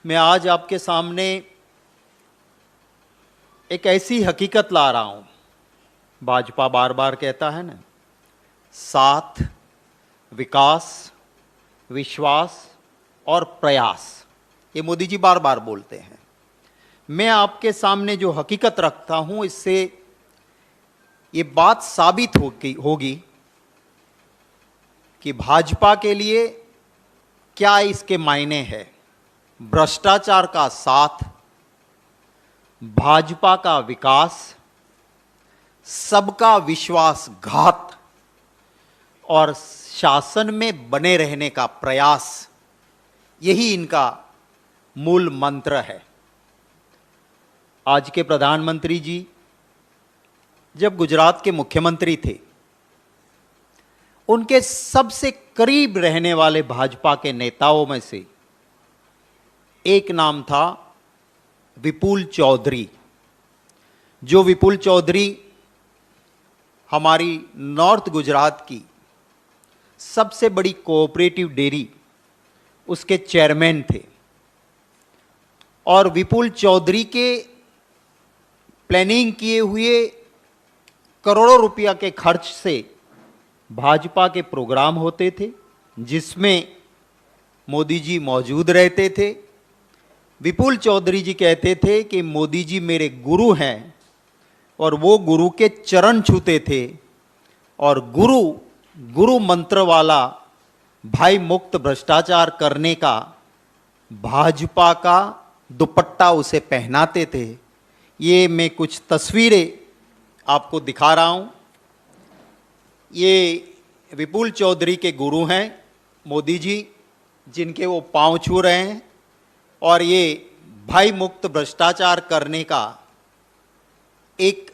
मैं आज आपके सामने एक ऐसी हकीकत ला रहा हूं। भाजपा बार बार कहता है ना, साथ, विकास, विश्वास और प्रयास। ये मोदी जी बार बार बोलते हैं। मैं आपके सामने जो हकीकत रखता हूं, इससे ये बात साबित होगी कि भाजपा के लिए क्या इसके मायने हैं। भ्रष्टाचार का साथ, भाजपा का विकास, सबका विश्वासघात और शासन में बने रहने का प्रयास, यही इनका मूल मंत्र है। आज के प्रधानमंत्री जी जब गुजरात के मुख्यमंत्री थे, उनके सबसे करीब रहने वाले भाजपा के नेताओं में से एक नाम था विपुल चौधरी। जो विपुल चौधरी हमारी नॉर्थ गुजरात की सबसे बड़ी कोऑपरेटिव डेयरी, उसके चेयरमैन थे। और विपुल चौधरी के प्लानिंग किए हुए करोड़ों रुपया के खर्च से भाजपा के प्रोग्राम होते थे, जिसमें मोदी जी मौजूद रहते थे। विपुल चौधरी जी कहते थे कि मोदी जी मेरे गुरु हैं, और वो गुरु के चरण छूते थे। और गुरु मंत्र वाला भाई मुक्त भ्रष्टाचार करने का भाजपा का दुपट्टा उसे पहनाते थे। ये मैं कुछ तस्वीरें आपको दिखा रहा हूँ। ये विपुल चौधरी के गुरु हैं मोदी जी, जिनके वो पांव छू रहे हैं। और ये भाई मुक्त भ्रष्टाचार करने का एक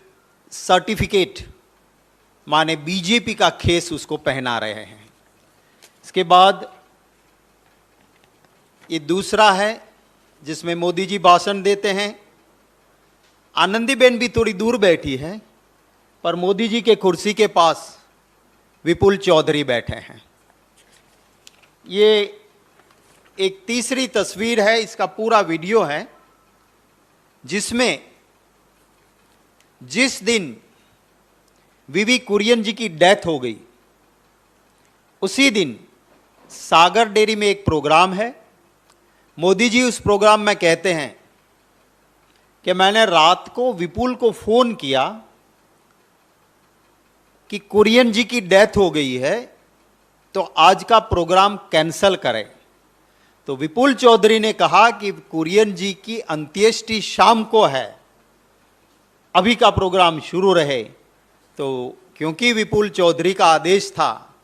सर्टिफिकेट, माने बीजेपी का खेस, उसको पहना रहे हैं। इसके बाद ये दूसरा है जिसमें मोदी जी भाषण देते हैं। आनंदीबेन भी थोड़ी दूर बैठी है, पर मोदी जी के कुर्सी के पास विपुल चौधरी बैठे हैं। ये एक तीसरी तस्वीर है, इसका पूरा वीडियो है, जिसमें जिस दिन वीवी कुरियन जी की डेथ हो गई, उसी दिन सागर डेयरी में एक प्रोग्राम है। मोदी जी उस प्रोग्राम में कहते हैं कि मैंने रात को विपुल को फोन किया कि कुरियन जी की डेथ हो गई है, तो आज का प्रोग्राम कैंसल करें। तो विपुल चौधरी ने कहा कि कुरियन जी की अंत्येष्टि शाम को है, अभी का प्रोग्राम शुरू रहे। तो क्योंकि विपुल चौधरी का आदेश था,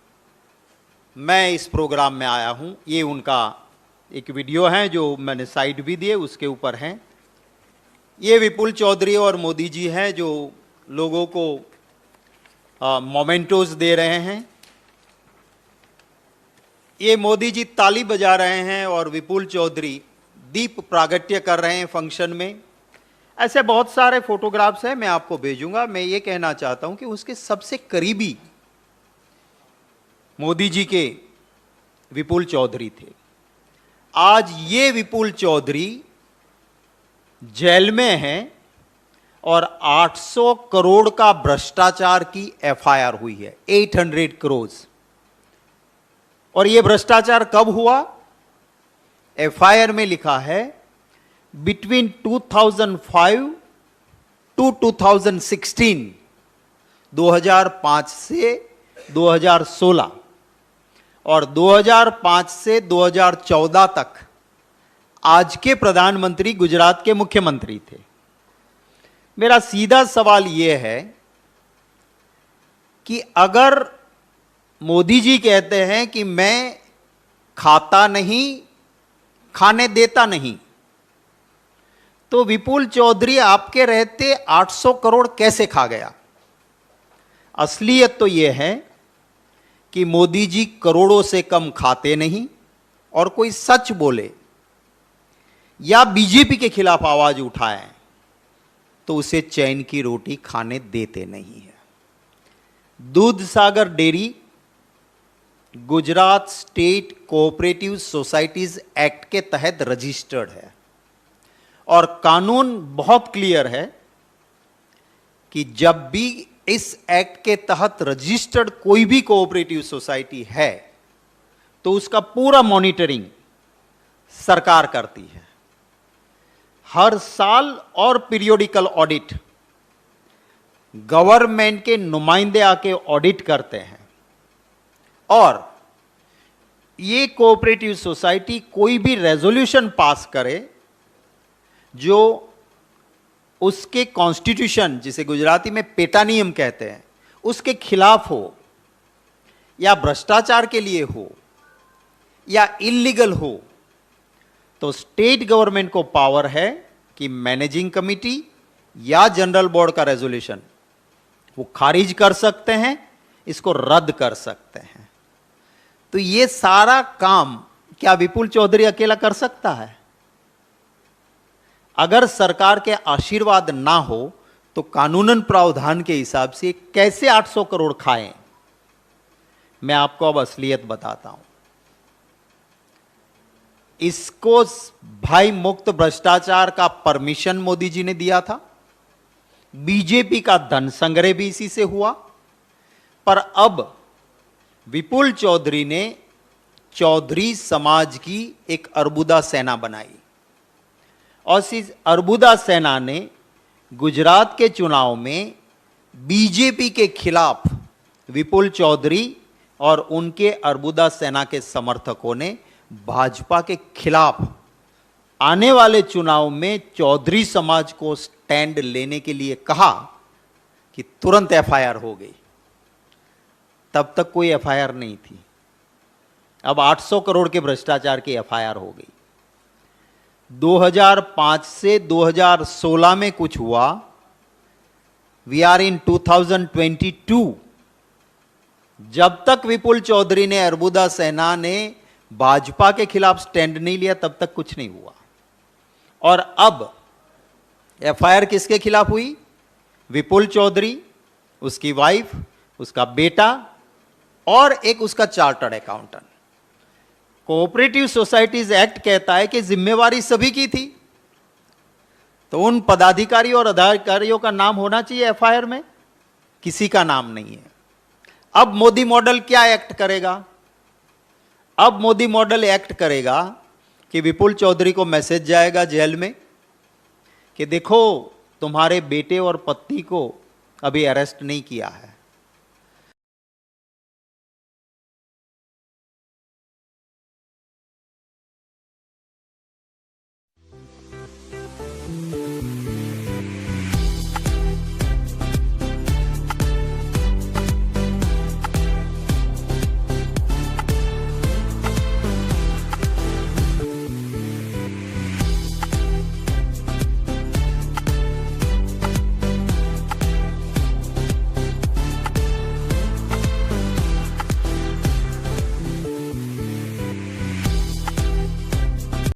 मैं इस प्रोग्राम में आया हूं। ये उनका एक वीडियो है जो मैंने साइड भी दिए, उसके ऊपर हैं। ये विपुल चौधरी और मोदी जी हैं जो लोगों को मोमेंटोज दे रहे हैं। ये मोदी जी ताली बजा रहे हैं और विपुल चौधरी दीप प्रागट्य कर रहे हैं फंक्शन में। ऐसे बहुत सारे फोटोग्राफ्स हैं, मैं आपको भेजूंगा। मैं ये कहना चाहता हूं कि उसके सबसे करीबी मोदी जी के विपुल चौधरी थे। आज ये विपुल चौधरी जेल में हैं और 800 करोड़ का भ्रष्टाचार की एफआईआर हुई है, 800 करोड़। और यह भ्रष्टाचार कब हुआ? एफआईआर में लिखा है बिटवीन 2005 टू 2016, 2005 से 2016 और 2005 से 2014 तक आज के प्रधानमंत्री गुजरात के मुख्यमंत्री थे। मेरा सीधा सवाल यह है कि अगर मोदी जी कहते हैं कि मैं खाता नहीं, खाने देता नहीं, तो विपुल चौधरी आपके रहते 800 करोड़ कैसे खा गया? असलियत तो यह है कि मोदी जी करोड़ों से कम खाते नहीं, और कोई सच बोले या बीजेपी के खिलाफ आवाज उठाए तो उसे चैन की रोटी खाने देते नहीं है। Dudh Sagar dairy Gujarat state cooperative societies act के तहत रजिस्टर्ड है और कानून बहुत क्लियर है कि जब भी इस एक्ट के तहत रजिस्टर्ड कोई भी कोऑपरेटिव सोसाइटी है तो उसका पूरा मॉनिटरिंग सरकार करती है। हर साल और पीरियोडिकल ऑडिट गवर्नमेंट के नुमाइंदे आके ऑडिट करते हैं और ये कोऑपरेटिव सोसाइटी कोई भी रेजोल्यूशन पास करे जो उसके कॉन्स्टिट्यूशन, जिसे गुजराती में पेटा नियम कहते हैं, उसके खिलाफ हो या भ्रष्टाचार के लिए हो या इलीगल हो, तो स्टेट गवर्नमेंट को पावर है कि मैनेजिंग कमिटी या जनरल बोर्ड का रेजोल्यूशन वो खारिज कर सकते हैं, इसको रद्द कर सकते हैं। तो ये सारा काम क्या विपुल चौधरी अकेला कर सकता है? अगर सरकार के आशीर्वाद ना हो तो कानूनन प्रावधान के हिसाब से कैसे 800 करोड़ खाएं? मैं आपको अब असलियत बताता हूं। इसको भाई मुक्त भ्रष्टाचार का परमिशन मोदी जी ने दिया था, बीजेपी का धन संग्रह भी इसी से हुआ, पर अब विपुल चौधरी ने चौधरी समाज की एक अर्बुदा सेना बनाई और इस अर्बुदा सेना ने गुजरात के चुनाव में बीजेपी के खिलाफ विपुल चौधरी और उनके अर्बुदा सेना के समर्थकों ने भाजपा के खिलाफ आने वाले चुनाव में चौधरी समाज को स्टैंड लेने के लिए कहा कि तुरंत एफआईआर हो गई। तब तक कोई एफआईआर नहीं थी, अब 800 करोड़ के भ्रष्टाचार की एफआईआर हो गई। 2005 से 2016 में कुछ हुआ, वी आर इन 2022। जब तक विपुल चौधरी ने, अर्बुदा सेना ने भाजपा के खिलाफ स्टैंड नहीं लिया तब तक कुछ नहीं हुआ। और अब एफआईआर किसके खिलाफ हुई? विपुल चौधरी, उसकी वाइफ, उसका बेटा और एक उसका chartered accountant. Cooperative societies act कहता है कि जिम्मेवारी सभी की थी, तो उन पदाधिकारी और अधिकारियों का नाम होना चाहिए एफआईआर में, किसी का नाम नहीं है। अब मोदी मॉडल क्या एक्ट करेगा? अब मोदी मॉडल एक्ट करेगा कि विपुल चौधरी को मैसेज जाएगा जेल में कि देखो तुम्हारे बेटे और पत्नी को अभी अरेस्ट नहीं किया है,